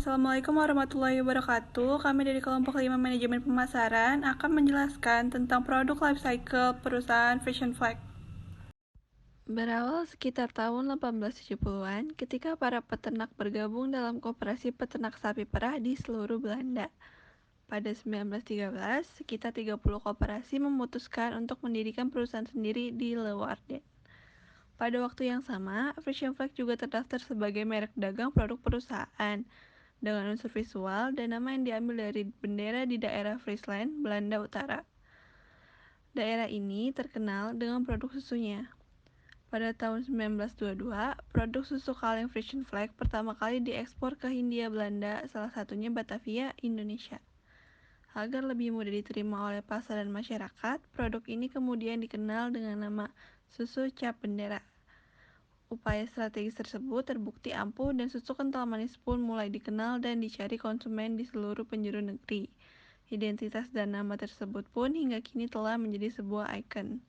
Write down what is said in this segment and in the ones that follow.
Assalamualaikum warahmatullahi wabarakatuh. Kami dari kelompok 5 Manajemen Pemasaran akan menjelaskan tentang produk life cycle perusahaan Frisian Flag. Berawal sekitar tahun 1870-an ketika para peternak bergabung dalam koperasi peternak sapi perah di seluruh Belanda. Pada 1913, sekitar 30 koperasi memutuskan untuk mendirikan perusahaan sendiri di Leeuwarden. Pada waktu yang sama, Frisian Flag juga terdaftar sebagai merek dagang produk perusahaan dengan unsur visual dan nama yang diambil dari bendera di daerah Friesland, Belanda Utara. Daerah ini terkenal dengan produk susunya. Pada tahun 1922, produk susu kaleng Frisian Flag pertama kali diekspor ke Hindia Belanda, salah satunya Batavia, Indonesia. Agar lebih mudah diterima oleh pasar dan masyarakat, produk ini kemudian dikenal dengan nama susu cap bendera. Upaya strategis tersebut terbukti ampuh dan susu kental manis pun mulai dikenal dan dicari konsumen di seluruh penjuru negeri. Identitas dan nama tersebut pun hingga kini telah menjadi sebuah ikon.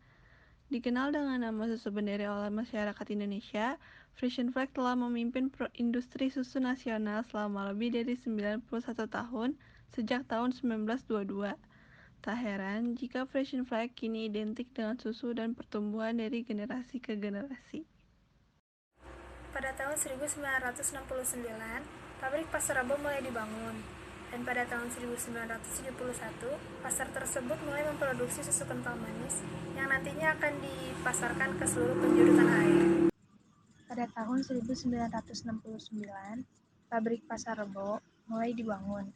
Dikenal dengan nama susu bendera oleh masyarakat Indonesia, Frisian Flag telah memimpin industri susu nasional selama lebih dari 91 tahun sejak tahun 1922. Tak heran jika Frisian Flag kini identik dengan susu dan pertumbuhan dari generasi ke generasi. Pada tahun 1969, pabrik Pasar Rebo mulai dibangun, dan pada tahun 1971, pasar tersebut mulai memproduksi susu kental manis yang nantinya akan dipasarkan ke seluruh penjuru tanah air. Pada tahun 1969, pabrik Pasar Rebo mulai dibangun,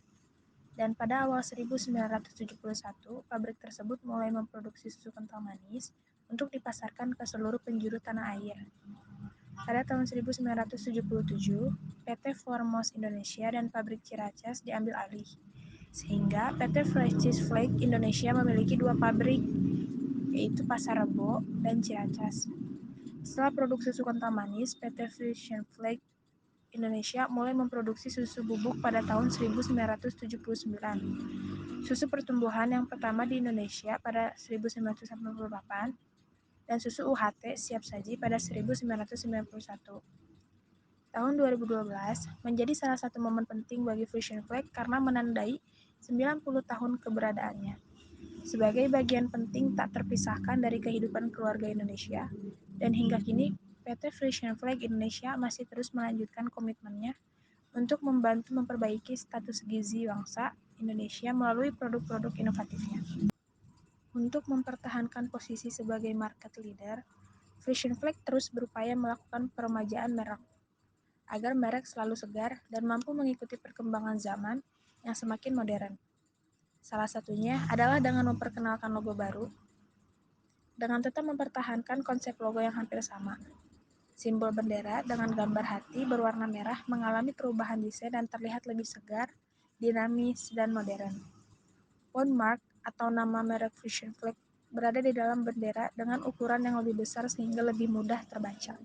dan pada awal 1971, pabrik tersebut mulai memproduksi susu kental manis untuk dipasarkan ke seluruh penjuru tanah air. Pada tahun 1977, PT Formos Indonesia dan pabrik Ciracas diambil alih, sehingga PT Frisian Flag Indonesia memiliki dua pabrik, yaitu Pasar Rebo dan Ciracas. Setelah produk susu kental manis, PT Frisian Flag Indonesia mulai memproduksi susu bubuk pada tahun 1979. Susu pertumbuhan yang pertama di Indonesia pada 1988 dan susu UHT siap saji pada 1991. Tahun 2012 menjadi salah satu momen penting bagi Frisian Flag karena menandai 90 tahun keberadaannya. Sebagai bagian penting tak terpisahkan dari kehidupan keluarga Indonesia, dan hingga kini PT Frisian Flag Indonesia masih terus melanjutkan komitmennya untuk membantu memperbaiki status gizi bangsa Indonesia melalui produk-produk inovatifnya. Untuk mempertahankan posisi sebagai market leader, Frisian Flag terus berupaya melakukan peremajaan merek, agar merek selalu segar dan mampu mengikuti perkembangan zaman yang semakin modern. Salah satunya adalah dengan memperkenalkan logo baru, dengan tetap mempertahankan konsep logo yang hampir sama. Simbol bendera dengan gambar hati berwarna merah mengalami perubahan desain dan terlihat lebih segar, dinamis, dan modern. Boundmark atau nama merek Frisian Flag berada di dalam bendera dengan ukuran yang lebih besar sehingga lebih mudah terbaca.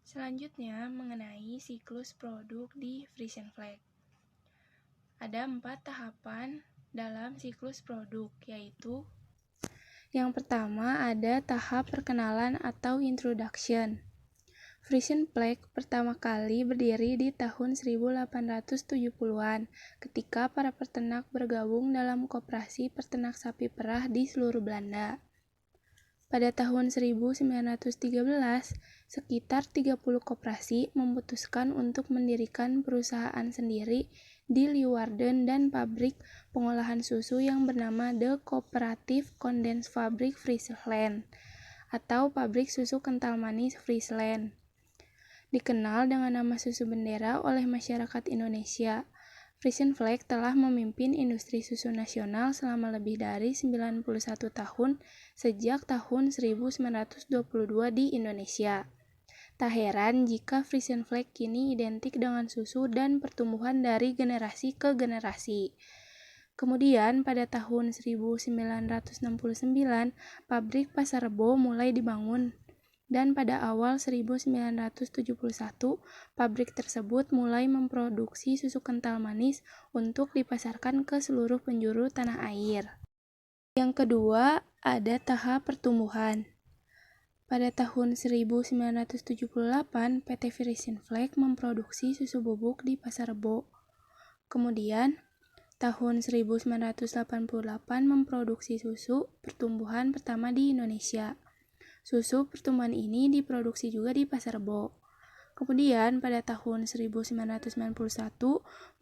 Selanjutnya, mengenai siklus produk di Frisian Flag. Ada 4 tahapan dalam siklus produk, yaitu yang pertama ada tahap perkenalan atau introduction. Frisian Flag pertama kali berdiri di tahun 1870-an ketika para peternak bergabung dalam koperasi peternak sapi perah di seluruh Belanda. Pada tahun 1913, sekitar 30 koperasi memutuskan untuk mendirikan perusahaan sendiri di Leeuwarden dan pabrik pengolahan susu yang bernama The Cooperative Condensfabrik Friesland atau Pabrik Susu Kental Manis Friesland. Dikenal dengan nama susu bendera oleh masyarakat Indonesia, Frisian Flag telah memimpin industri susu nasional selama lebih dari 91 tahun sejak tahun 1922 di Indonesia. Tak heran jika Frisian Flag kini identik dengan susu dan pertumbuhan dari generasi ke generasi. Kemudian pada tahun 1969, pabrik Pasar Rebo mulai dibangun. Dan pada awal 1971, pabrik tersebut mulai memproduksi susu kental manis untuk dipasarkan ke seluruh penjuru tanah air. Yang kedua, ada tahap pertumbuhan. Pada tahun 1978, PT Frisian Flag memproduksi susu bubuk di Pasar Rebo. Kemudian, tahun 1988 memproduksi susu pertumbuhan pertama di Indonesia. Susu pertumbuhan ini diproduksi juga di Pasar Rebo. Kemudian pada tahun 1991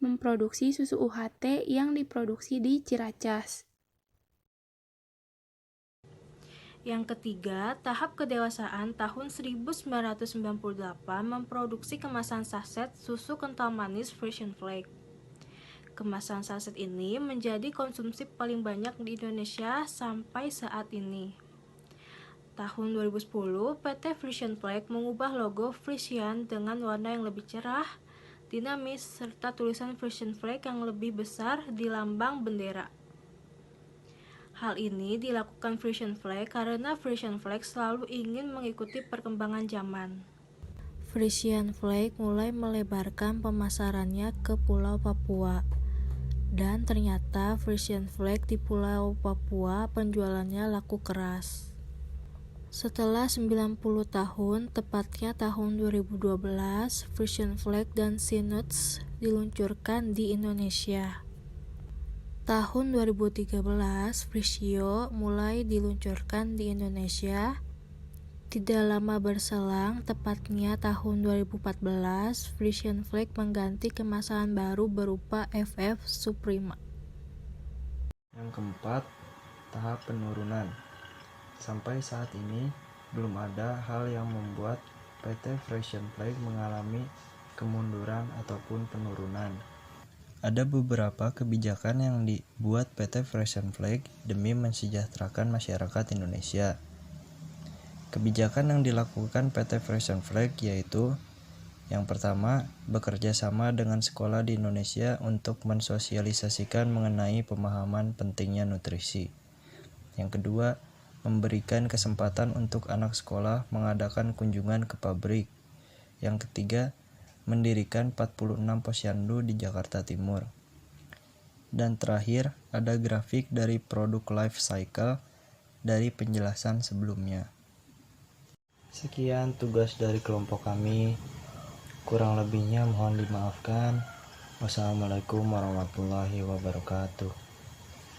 memproduksi susu UHT yang diproduksi di Ciracas. Yang ketiga, tahap kedewasaan tahun 1998 memproduksi kemasan saset susu kental manis Frisian Flake. Kemasan saset ini menjadi konsumsi paling banyak di Indonesia sampai saat ini. Tahun 2010, PT Frisian Flake mengubah logo Frisian dengan warna yang lebih cerah, dinamis, serta tulisan Frisian Flake yang lebih besar di lambang bendera. Hal ini dilakukan Frisian Flake karena Frisian Flake selalu ingin mengikuti perkembangan zaman. Frisian Flake mulai melebarkan pemasarannya ke Pulau Papua. Dan ternyata Frisian Flake di Pulau Papua penjualannya laku keras. Setelah 90 tahun, tepatnya tahun 2012, Frisian Flake dan Sea-Nuts diluncurkan di Indonesia. Tahun 2013, Frisio mulai diluncurkan di Indonesia. Tidak lama berselang, tepatnya tahun 2014, Frisian Flake mengganti kemasan baru berupa FF Suprema. Yang keempat, tahap penurunan. Sampai saat ini, belum ada hal yang membuat PT Frisian Flake mengalami kemunduran ataupun penurunan. Ada beberapa kebijakan yang dibuat PT Frisian Flake demi mensejahterakan masyarakat Indonesia. Kebijakan yang dilakukan PT Frisian Flake yaitu yang pertama, bekerja sama dengan sekolah di Indonesia untuk mensosialisasikan mengenai pemahaman pentingnya nutrisi. Yang kedua, memberikan kesempatan untuk anak sekolah mengadakan kunjungan ke pabrik. Yang ketiga, mendirikan 46 posyandu di Jakarta Timur. Dan terakhir, ada grafik dari produk life cycle dari penjelasan sebelumnya. Sekian tugas dari kelompok kami. Kurang lebihnya mohon dimaafkan. Wassalamualaikum warahmatullahi wabarakatuh.